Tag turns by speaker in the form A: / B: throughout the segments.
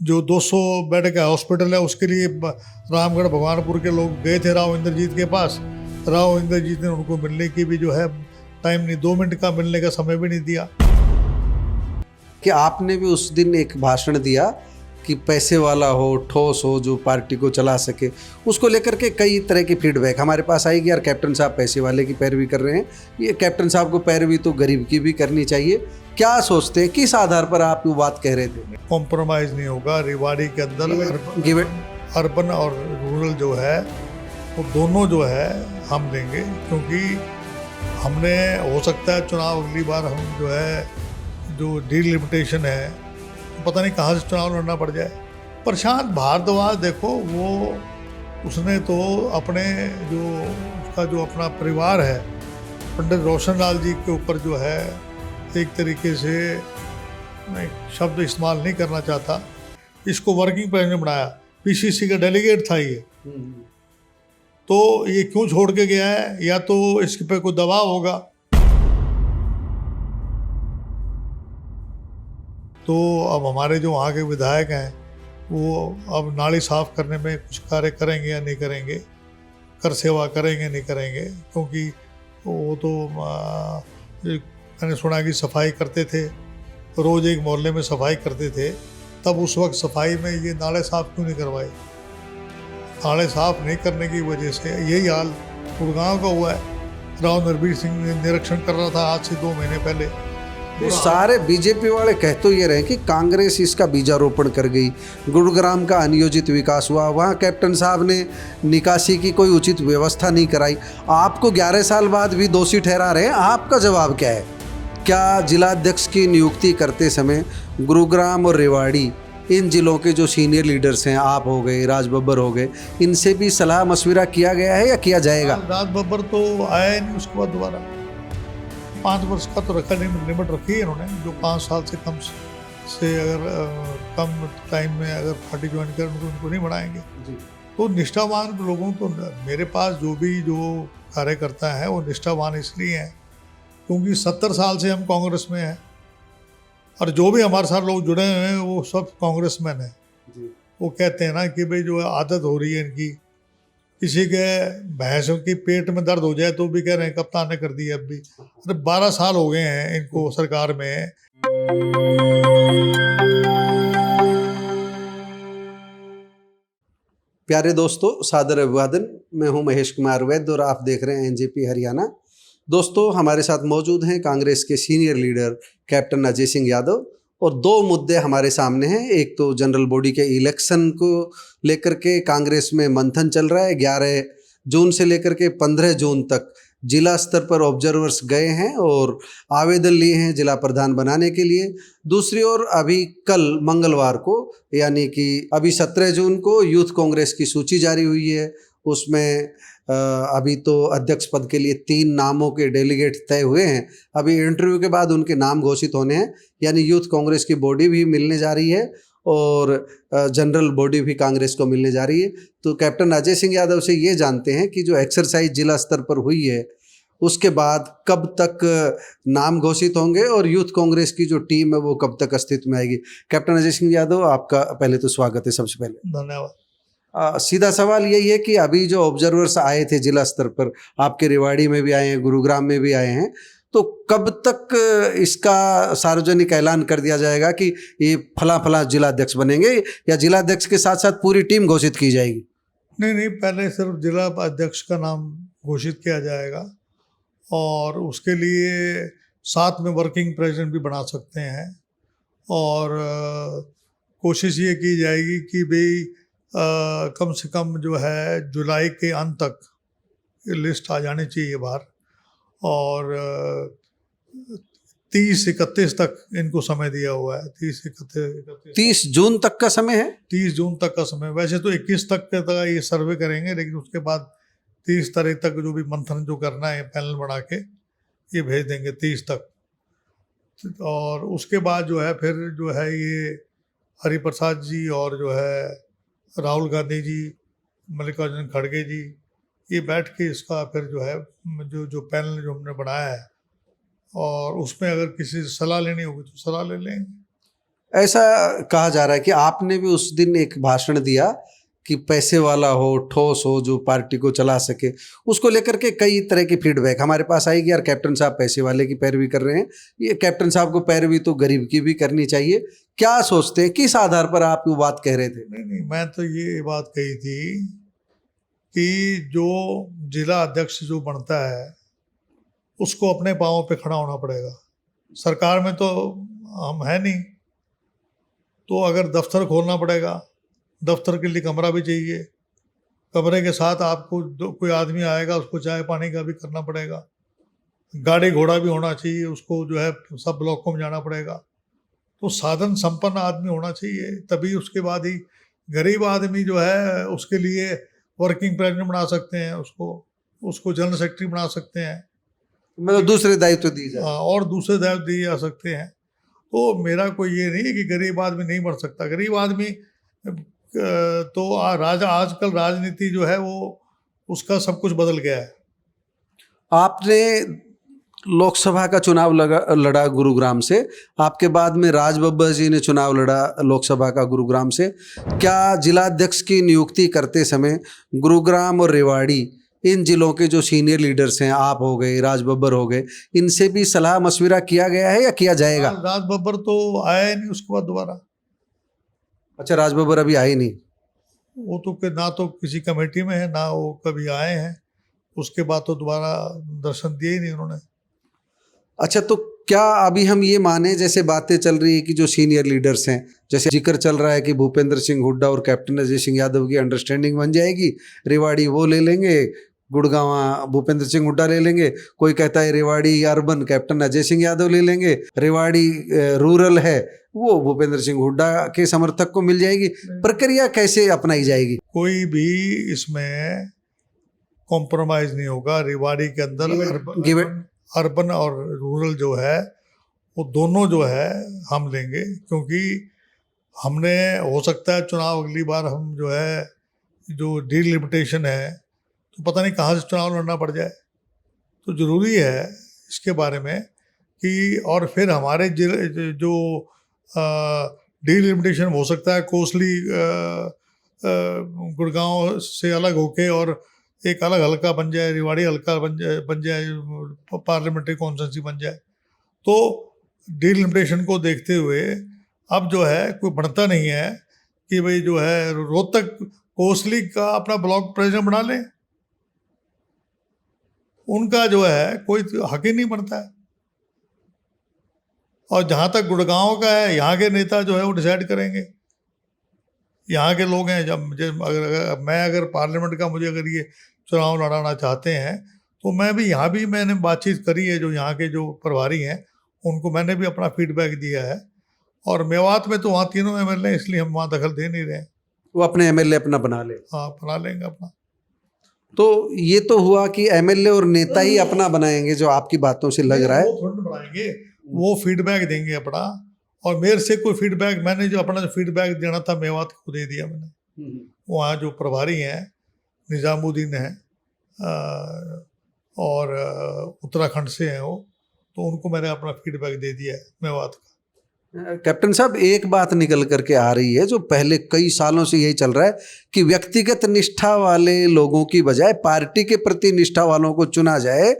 A: जो 200 बेड का हॉस्पिटल है उसके लिए रामगढ़ भगवानपुर के लोग गए थे राव इंद्रजीत के पास। राव इंद्रजीत ने उनको मिलने की भी जो है टाइम नहीं, 2 मिनट का मिलने का समय भी नहीं दिया।
B: कि आपने भी उस दिन एक भाषण दिया कि पैसे वाला हो, ठोस हो, जो पार्टी को चला सके, उसको लेकर के कई तरह की फीडबैक हमारे पास आई कि यार कैप्टन साहब पैसे वाले की पैरवी कर रहे हैं, ये कैप्टन साहब को पैरवी तो गरीब की भी करनी चाहिए। क्या सोचते हैं, किस आधार पर आप वो बात कह रहे थे?
A: कॉम्प्रोमाइज़ नहीं होगा। रेवाड़ी के अंदर अर्बन और रूरल जो है वो दोनों जो है हम लेंगे, क्योंकि हमने हो सकता है चुनाव अगली बार हम जो है जो डिलिमिटेशन है पता नहीं कहाँ से चुनाव लड़ना पड़ जाए। प्रशांत भारद्वाज देखो, वो उसने तो अपने जो उसका जो अपना परिवार है पंडित रोशन लाल जी के ऊपर जो है एक तरीके से मैं शब्द इस्तेमाल नहीं करना चाहता, इसको वर्किंग प्रेसिडेंट बनाया, पीसीसी का डेलीगेट था ये। तो ये क्यों छोड़ के गया है? या तो इसके पे कोई दबाव होगा। तो अब हमारे जो वहाँ के विधायक हैं वो अब नाली साफ करने में कुछ कार्य करेंगे या नहीं करेंगे, कर सेवा करेंगे नहीं करेंगे, क्योंकि वो तो मैंने सुना कि सफाई करते थे, रोज़ एक मोहल्ले में सफाई करते थे। तब उस वक्त सफाई में ये नाले साफ क्यों नहीं करवाए? नाले साफ नहीं करने की वजह से यही हाल गुड़गांव का हुआ है। राव नरबीर सिंह निरीक्षण कर रहा था आज से 2 महीने पहले।
B: सारे बीजेपी वाले कह तो ये रहे कि कांग्रेस इसका बीजारोपण कर गई, गुरुग्राम का अनियोजित विकास हुआ, वहाँ कैप्टन साहब ने निकासी की कोई उचित व्यवस्था नहीं कराई। आपको 11 साल बाद भी दोषी ठहरा रहे हैं, आपका जवाब क्या है? क्या जिलाध्यक्ष की नियुक्ति करते समय गुरुग्राम और रेवाड़ी इन जिलों के जो सीनियर लीडर्स हैं, आप हो गए, राज बब्बर हो गए, इनसे भी सलाह मशविरा किया गया है या किया जाएगा?
A: राज बब्बर तो आया ही नहीं उसके बाद दोबारा। 5 वर्ष का तो रखा लिमिट रखी है इन्होंने, जो 5 साल से कम से अगर कम टाइम में अगर पार्टी ज्वाइन करें तो उनको नहीं बढ़ाएंगे। तो निष्ठावान लोगों को, मेरे पास जो कार्यकर्ता है वो निष्ठावान इसलिए हैं क्योंकि 70 साल से हम कांग्रेस में हैं, और जो भी हमारे साथ लोग जुड़े हुए हैं वो सब कांग्रेसमैन हैं। वो कहते हैं ना कि भाई जो आदत हो रही है इनकी, किसी के भैंसों की पेट में दर्द हो जाए तो भी कह रहे हैं कप्तान ने कर दिया। अब भी अरे 12 साल हो गए हैं इनको सरकार में।
B: प्यारे दोस्तों, सादर अभिवादन। मैं हूं महेश कुमार वैद्य और आप देख रहे हैं एनजेपी हरियाणा। दोस्तों, हमारे साथ मौजूद हैं कांग्रेस के senior leader captain Ajay Singh Yadav, और 2 मुद्दे हमारे सामने हैं। एक तो जनरल बॉडी के इलेक्शन को लेकर के कांग्रेस में मंथन चल रहा है। 11 जून से लेकर के 15 जून तक जिला स्तर पर ऑब्जर्वर्स गए हैं और आवेदन लिए हैं जिला प्रधान बनाने के लिए। दूसरी ओर अभी कल मंगलवार को यानी कि अभी 17 जून को यूथ कांग्रेस की सूची जारी हुई है। उसमें अभी तो अध्यक्ष पद के लिए 3 नामों के डेलीगेट तय हुए हैं। अभी इंटरव्यू के बाद उनके नाम घोषित होने हैं, यानी यूथ कांग्रेस की बॉडी भी मिलने जा रही है और जनरल बॉडी भी कांग्रेस को मिलने जा रही है। तो कैप्टन अजय सिंह यादव से ये जानते हैं कि जो एक्सरसाइज जिला स्तर पर हुई है उसके बाद कब तक नाम घोषित होंगे और यूथ कांग्रेस की जो टीम है वो कब तक अस्तित्व में आएगी। कैप्टन अजय सिंह यादव, आपका पहले तो स्वागत है। सबसे पहले
A: धन्यवाद।
B: सीधा सवाल यही है कि अभी जो ऑब्जर्वर्स आए थे जिला स्तर पर, आपके रेवाड़ी में भी आए हैं, गुरुग्राम में भी आए हैं, तो कब तक इसका सार्वजनिक ऐलान कर दिया जाएगा कि ये फला फला जिलाध्यक्ष बनेंगे, या जिलाध्यक्ष के साथ साथ पूरी टीम घोषित की जाएगी?
A: नहीं, पहले सिर्फ जिला अध्यक्ष का नाम घोषित किया जाएगा और उसके लिए साथ में वर्किंग प्रेसिडेंट भी बना सकते हैं। और कोशिश ये की जाएगी कि भाई कम से कम जो है जुलाई के अंत तक ये लिस्ट आ जानी चाहिए बाहर, और 30-31 तक इनको समय दिया हुआ है।
B: 30 जून तक का समय है।
A: 30 जून तक का समय। वैसे तो 21 तक के तक ये सर्वे करेंगे, लेकिन उसके बाद 30 तारीख तक जो भी मंथन जो करना है पैनल बना के ये भेज देंगे 30 तक। और उसके बाद जो है फिर जो है ये हरिप्रसाद जी और जो है राहुल गांधी जी, मल्लिकार्जुन खड़गे जी, ये बैठ के इसका फिर जो है जो पैनल जो हमने बनाया है, और उसमें अगर किसी से सलाह लेनी होगी तो सलाह ले लेंगे।
B: ऐसा कहा जा रहा है कि आपने भी उस दिन एक भाषण दिया कि पैसे वाला हो, ठोस हो, जो पार्टी को चला सके। उसको लेकर के कई तरह की फीडबैक हमारे पास आई कि यार कैप्टन साहब पैसे वाले की पैरवी कर रहे हैं, ये कैप्टन साहब को पैरवी तो गरीब की भी करनी चाहिए। क्या सोचते हैं, किस आधार पर आप वो बात कह रहे थे?
A: नहीं, मैं तो ये बात कही थी कि जो जिला अध्यक्ष जो बनता है उसको अपने पाँव पे खड़ा होना पड़ेगा। सरकार में तो हम है नहीं, तो अगर दफ्तर खोलना पड़ेगा, दफ्तर के लिए कमरा भी चाहिए, कमरे के साथ आपको कोई आदमी आएगा उसको चाय पानी का भी करना पड़ेगा, गाड़ी घोड़ा भी होना चाहिए, उसको जो है सब ब्लॉकों में जाना पड़ेगा। तो साधन संपन्न आदमी होना चाहिए, तभी उसके बाद ही गरीब आदमी जो है उसके लिए वर्किंग प्रेसिडेंट बना सकते हैं, उसको जनरल सेक्रेटरी बना सकते हैं,
B: मतलब दूसरे दायित्व दिए जाए।
A: और दूसरे दायित्व दिए जा सकते हैं। तो मेरा कोई ये नहीं है कि गरीब आदमी नहीं बढ़ सकता। गरीब आदमी तो आजकल राजनीति जो है वो उसका सब कुछ बदल गया है।
B: आपने लोकसभा का चुनाव लड़ा गुरुग्राम से, आपके बाद में राज बब्बर जी ने चुनाव लड़ा लोकसभा का गुरुग्राम से। क्या जिलाध्यक्ष की नियुक्ति करते समय गुरुग्राम और रेवाड़ी इन जिलों के जो सीनियर लीडर्स हैं, आप हो गए, राज बब्बर हो गए, इनसे भी सलाह मशविरा किया गया है या किया जाएगा?
A: राज बब्बर तो आया ही नहीं उसके बाद दोबारा।
B: अच्छा, राज बब्बर अभी आए नहीं?
A: वो तो ना तो किसी कमेटी में है, ना वो कभी आए हैं। उसके बाद तो दोबारा दर्शन दिए ही नहीं उन्होंने।
B: अच्छा, तो क्या अभी हम ये माने, जैसे बातें चल रही है कि जो सीनियर लीडर्स हैं, जैसे जिक्र चल रहा है कि भूपेंद्र सिंह हुड्डा और कैप्टन अजय सिंह यादव की अंडरस्टैंडिंग बन जाएगी, रेवाड़ी वो ले लेंगे, गुड़गांव भूपेंद्र सिंह हुड्डा ले लेंगे, कोई कहता है रेवाड़ी अर्बन कैप्टन अजय सिंह यादव ले लेंगे, रेवाड़ी रूरल है वो भूपेंद्र सिंह हुड्डा के समर्थक को मिल जाएगी। प्रक्रिया कैसे अपनाई जाएगी?
A: कोई भी इसमें कॉम्प्रोमाइज नहीं होगा। रेवाड़ी के अंदर अर्बन और रूरल जो है वो दोनों जो है हम लेंगे, क्योंकि हमने हो सकता है चुनाव अगली बार हम जो है जो डिलिमिटेशन है तो पता नहीं कहाँ से चुनाव लड़ना पड़ जाए। तो ज़रूरी है इसके बारे में कि, और फिर हमारे जो डिलिमिटेशन हो सकता है कोसली गुड़गांव से अलग होके और एक अलग हल्का बन जाए, रेवाड़ी हल्का बन जाए पार्लियामेंट्री कॉन्स्टिट्यूंसी बन जाए। तो डिलिमिटेशन को देखते हुए अब जो है कोई बढ़ता नहीं है कि भाई जो है रोहतक कोसली का अपना ब्लॉक प्रेसिडेंट बना लें, उनका जो है कोई हक ही नहीं बनता है। और जहाँ तक गुड़गांव का है, यहाँ के नेता जो है वो डिसाइड करेंगे, यहाँ के लोग हैं। जब अगर पार्लियामेंट का मुझे अगर ये चुनाव लड़ाना चाहते हैं तो मैं भी यहाँ भी मैंने बातचीत करी है, जो यहाँ के जो प्रभारी हैं उनको मैंने भी अपना फीडबैक दिया है। और मेवात में तो वहाँ तीनों एमएलए, इसलिए हम वहाँ दखल दे नहीं रहे। वो
B: अपने एमएलए अपना बना ले।
A: हाँ, बना लेंगे अपना।
B: तो ये तो हुआ कि एमएलए और नेता ही अपना बनाएंगे, जो आपकी बातों से लग रहा है।
A: वो थोड़ा बनाएंगे, वो फीडबैक देंगे अपना। और मेरे से कोई फीडबैक, मैंने जो अपना फीडबैक देना था मेवात को दे दिया मैंने। वहाँ जो प्रभारी हैं निज़ामुद्दीन हैं और उत्तराखंड से हैं वो, तो उनको मैंने अपना फीडबैक दे दिया है मेवात का।
B: कैप्टन साहब, एक बात निकल करके आ रही है जो पहले कई सालों से यही चल रहा है कि व्यक्तिगत निष्ठा वाले लोगों की बजाय पार्टी के प्रति निष्ठा वालों को चुना जाए।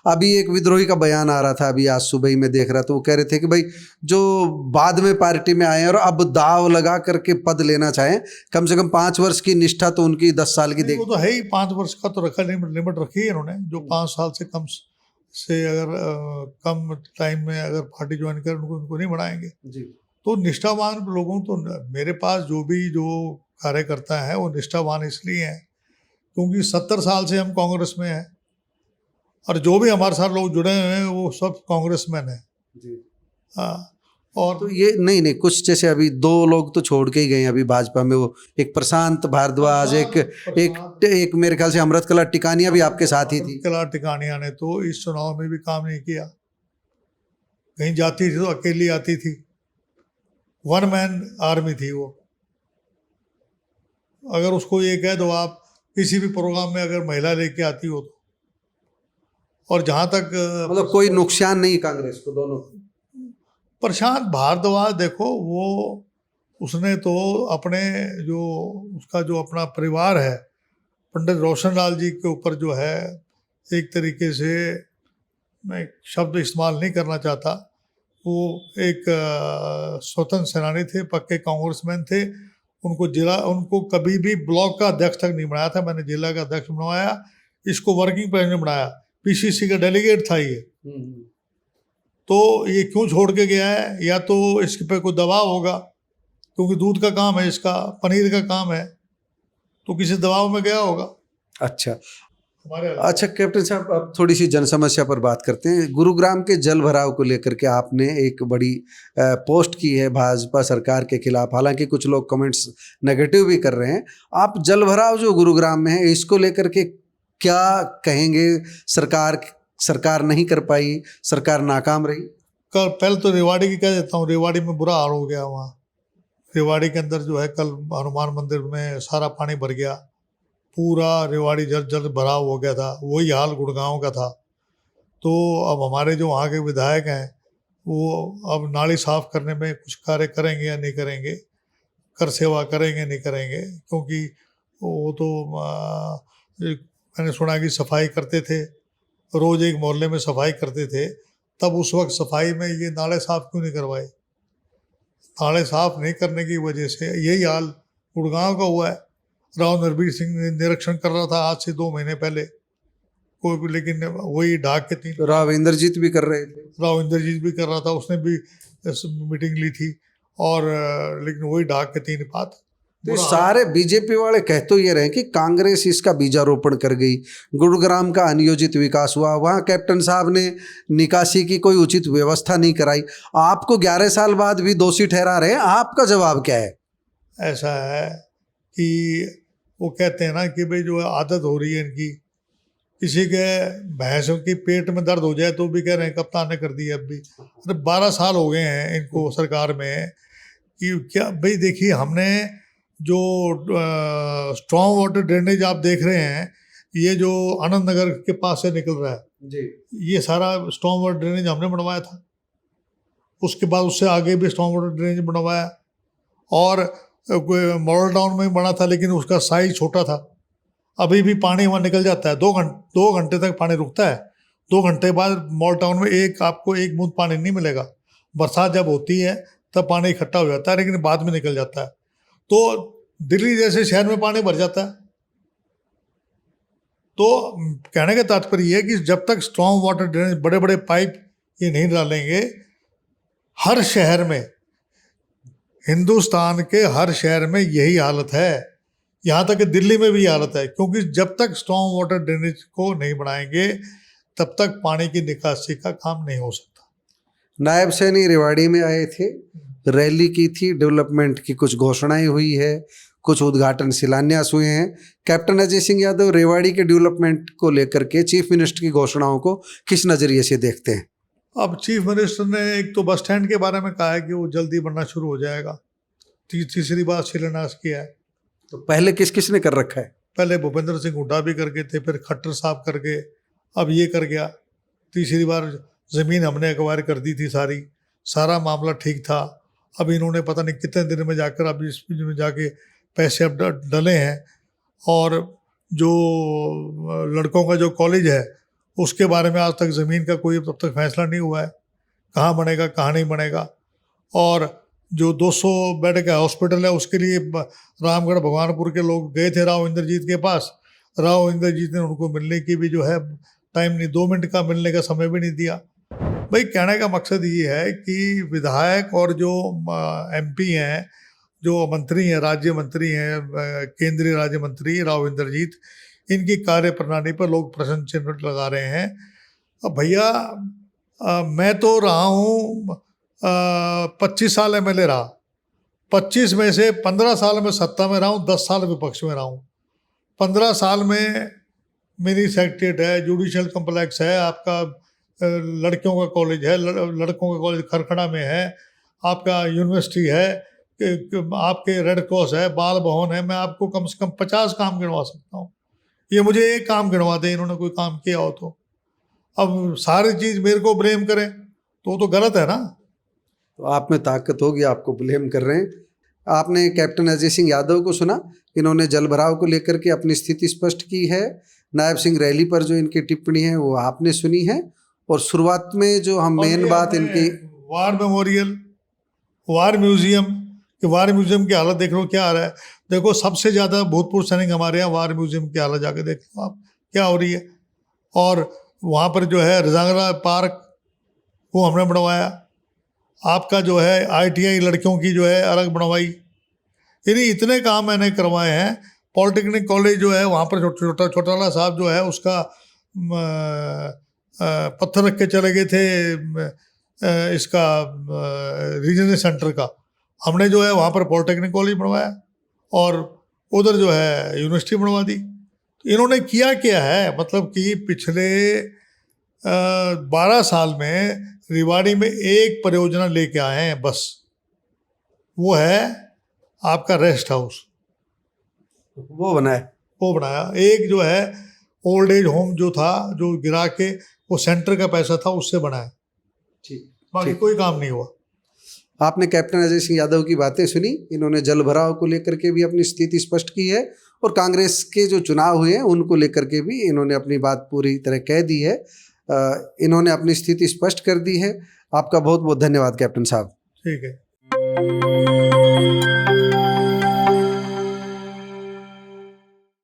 B: अभी एक विद्रोही का बयान आ रहा था, अभी आज सुबह ही मैं देख रहा था, वो कह रहे थे कि भाई जो बाद में पार्टी में आए और अब दाव लगा करके पद लेना चाहें, कम से कम 5 वर्ष की निष्ठा तो उनकी 10 साल की देख।
A: वो तो है ही, 5 वर्ष का तो रखा, लिमिट रखी है उन्होंने। जो 5 साल से कम अगर कम टाइम में अगर पार्टी ज्वाइन करें उनको नहीं बढ़ाएंगे जी। तो निष्ठावान लोगों, तो मेरे पास जो कार्यकर्ता है वो निष्ठावान इसलिए हैं क्योंकि 70 साल से हम कांग्रेस में हैं और जो भी हमारे साथ लोग जुड़े हुए हैं वो सब कांग्रेसमैन हैं जी। हाँ, और
B: तो ये नहीं कुछ जैसे अभी 2 लोग तो छोड़ के ही गए अभी भाजपा में, वो एक प्रशांत भारद्वाज, एक मेरे ख्याल से अमृतकला टिकानिया भी आपके साथ ही थी।
A: अमृतकला टिकानिया ने तो इस चुनाव में भी काम नहीं किया, कहीं जाती थी तो अकेली आती थी, 1 मैन आर्मी थी वो। अगर उसको ये कह दो आप किसी भी प्रोग्राम में अगर महिला लेके आती हो तो, और जहाँ तक
B: मतलब कोई नुकसान नहीं कांग्रेस को, दोनों
A: प्रशांत भारद्वाज देखो, वो उसने तो अपने जो उसका जो अपना परिवार है, पंडित रोशन लाल जी के ऊपर जो है, एक तरीके से मैं शब्द इस्तेमाल नहीं करना चाहता, वो एक स्वतंत्र सेनानी थे, पक्के कांग्रेसमैन थे। उनको कभी भी ब्लॉक का अध्यक्ष तक नहीं बनाया था, मैंने जिला का अध्यक्ष बनवाया, इसको वर्किंग प्रेसिडेंट बनाया, पीसीसी का डेलीगेट था ये। तो ये क्यों छोड़ के गया है? या तो इसके पे कोई दबाव होगा, क्योंकि दूध का काम है इसका, पनीर का काम है, तो किसी दबाव में गया होगा।
B: अच्छा कैप्टन साहब, अब थोड़ी सी जन समस्या पर बात करते हैं। गुरुग्राम के जल भराव को लेकर के आपने एक बड़ी पोस्ट की है भाजपा सरकार के खिलाफ, हालांकि कुछ लोग कमेंट्स नेगेटिव भी कर रहे हैं। आप जल भराव जो गुरुग्राम में है, इसको लेकर के क्या कहेंगे? सरकार नहीं कर पाई, सरकार नाकाम रही?
A: कल पहले तो रेवाड़ी की कह देता हूँ, रेवाड़ी में बुरा हाल हो गया। वहाँ रेवाड़ी के अंदर जो है, कल हनुमान मंदिर में सारा पानी भर गया, पूरा रेवाड़ी जल भराव हो गया था। वही हाल गुड़गांव का था। तो अब हमारे जो वहाँ के विधायक हैं, वो अब नाली साफ करने में कुछ कार्य करेंगे या नहीं करेंगे, कर सेवा करेंगे नहीं करेंगे, क्योंकि वो तो मैंने सुना कि सफाई करते थे, रोज़ एक मोहल्ले में सफाई करते थे। तब उस वक्त सफाई में ये नाले साफ क्यों नहीं करवाए? नाले साफ नहीं करने की वजह से यही हाल गुड़गांव का हुआ है। राव नरबीर सिंह निरीक्षण कर रहा था आज से 2 महीने पहले, कोई, लेकिन वही ढाक के 3
B: राव इंद्रजीत भी कर रहे थे,
A: राव इंद्रजीत भी कर रहा था, उसने भी मीटिंग ली थी, और लेकिन वही ढाक के 3 बात।
B: तो सारे बीजेपी वाले कह तो ये रहे कि कांग्रेस इसका बीजारोपण कर गई, गुरुग्राम का अनियोजित विकास हुआ, वहाँ कैप्टन साहब ने निकासी की कोई उचित व्यवस्था नहीं कराई, आपको 11 साल बाद भी दोषी ठहरा रहे हैं। आपका जवाब क्या है?
A: ऐसा है कि वो कहते हैं ना कि भाई जो आदत हो रही है इनकी, किसी के भैंसों की पेट में दर्द हो जाए तो भी कह रहे हैं कप्तान ने कर दिया। अब भी अरे 12 साल हो गए हैं इनको सरकार में, कि क्या भाई देखिए, हमने जो स्ट्रॉन्ग वाटर ड्रेनेज आप देख रहे हैं, ये जो आनंद नगर के पास से निकल रहा है
B: जी,
A: ये सारा स्ट्रॉन्ग वाटर ड्रेनेज हमने बनवाया था। उसके बाद उससे आगे भी स्ट्रॉन्ग वाटर ड्रेनेज बनवाया, और मॉडल टाउन में बना था, लेकिन उसका साइज छोटा था। अभी भी पानी वहाँ निकल जाता है, 2 घंटे तक पानी रुकता है। 2 घंटे बाद मॉडल टाउन में आपको एक बूंद पानी नहीं मिलेगा। बरसात जब होती है तब पानी इकट्ठा हो जाता है, लेकिन बाद में निकल जाता है। तो दिल्ली जैसे शहर में पानी भर जाता है। तो कहने का तात्पर्य यह है कि जब तक स्ट्रॉन्ग वाटर ड्रेनेज, बड़े बड़े पाइप ये नहीं डालेंगे, हर शहर में, हिंदुस्तान के हर शहर में यही हालत है, यहाँ तक कि दिल्ली में भी हालत है, क्योंकि जब तक स्ट्रॉन्ग वाटर ड्रेनेज को नहीं बनाएंगे तब तक पानी की निकासी का काम नहीं हो सकता।
B: नायब सैनी रेवाड़ी में आए थे, रैली की थी, डेवलपमेंट की कुछ घोषणाएं हुई है, कुछ उद्घाटन शिलान्यास हुए हैं। कैप्टन अजय सिंह यादव रेवाड़ी के डेवलपमेंट को लेकर के चीफ मिनिस्टर की घोषणाओं को किस नज़रिए से देखते हैं?
A: अब चीफ मिनिस्टर ने एक तो बस स्टैंड के बारे में कहा है कि वो जल्दी बनना शुरू हो जाएगा, तीसरी बार शिलान्यास किया है।
B: तो पहले किस किस ने कर रखा है?
A: पहले भूपेंद्र सिंह हुड्डा भी करके थे, फिर खट्टर साहब करके, अब ये कर गया। तीसरी बार ज़मीन हमने एक्वायर कर दी थी, सारा मामला ठीक था। अब इन्होंने पता नहीं कितने दिन में जाकर अब इसमें जाके पैसे अब डले हैं, और जो लड़कों का जो कॉलेज है उसके बारे में आज तक ज़मीन का कोई तब तक फैसला नहीं हुआ है, कहाँ बनेगा कहाँ नहीं बनेगा। और जो 200 बेड का हॉस्पिटल है उसके लिए रामगढ़ भगवानपुर के लोग गए थे राव इंद्रजीत के पास। राव इंद्रजीत ने उनको मिलने की भी जो है टाइम नहीं, 2 मिनट का मिलने का समय भी नहीं दिया। भाई कहने का मकसद ये है कि विधायक और जो एमपी हैं, जो मंत्री हैं, राज्य मंत्री हैं, केंद्रीय राज्य मंत्री राव इंद्रजीत, इनकी कार्य प्रणाली पर लोग प्रश्न चिन्ह लगा रहे हैं। अब भैया मैं तो रहा हूँ 25 साल एमएलए रहा, 25 में से 15 साल में सत्ता में रहा हूँ, 10 साल विपक्ष में रहा हूँ। 15 साल में मिनी सेक्रेटरीट है, जुडिशल कम्प्लेक्स है, आपका लड़कियों का कॉलेज है, लड़कों का कॉलेज खरखड़ा में है, आपका यूनिवर्सिटी है, आपके रेड क्रॉस है, बाल भवन है। मैं आपको कम से कम 50 काम गिनवा सकता हूँ। ये मुझे एक काम गिनवा दें इन्होंने कोई काम किया हो तो। अब सारी चीज़ मेरे को ब्लेम करें तो गलत है ना।
B: तो आप में ताकत होगी, आपको ब्लेम कर रहे हैं। आपने कैप्टन अजय सिंह यादव को सुना, इन्होंने जल भराव को लेकर के अपनी स्थिति स्पष्ट की है। नायब सिंह रैली पर जो इनकी टिप्पणी है वो आपने सुनी है। और शुरुआत में जो हम मेन बात इनकी
A: वार मेमोरियल, वार म्यूजियम, कि वार म्यूजियम की हालत देख लो क्या आ रहा है। देखो सबसे ज़्यादा भूतपूर्व सैनिक हमारे यहाँ, वार म्यूजियम की हालत जाके देख लो आप क्या हो रही है। और वहाँ पर जो है रजांगला पार्क वो हमने बनवाया। आपका जो है ITI लड़कियों की जो है अलग बनवाई। यानी इतने काम मैंने करवाए हैं। पॉलिटेक्निक कॉलेज जो है वहाँ पर चौटाला साहब जो है उसका पत्थर रख के चले गए थे इसका रीजनल सेंटर का। हमने जो है वहाँ पर पॉलिटेक्निक कॉलेज बनवाया और उधर जो है यूनिवर्सिटी बनवा दी। तो इन्होंने किया क्या है, मतलब कि पिछले 12 साल में रेवाड़ी में एक परियोजना लेके आए हैं बस, वो है आपका रेस्ट हाउस।
B: वो बनाया।
A: एक जो है ओल्ड एज होम जो था, जो गिरा के वो सेंटर का पैसा था उससे बनाया, बाकी कोई काम नहीं हुआ।
B: आपने कैप्टन अजय सिंह यादव की बातें सुनी, इन्होंने जल भराव को लेकर के भी अपनी स्थिति स्पष्ट की है और कांग्रेस के जो चुनाव हुए हैं उनको लेकर के भी इन्होंने अपनी बात पूरी तरह कह दी है। इन्होंने अपनी स्थिति स्पष्ट कर दी है। आपका बहुत बहुत धन्यवाद कैप्टन साहब।
A: ठीक है।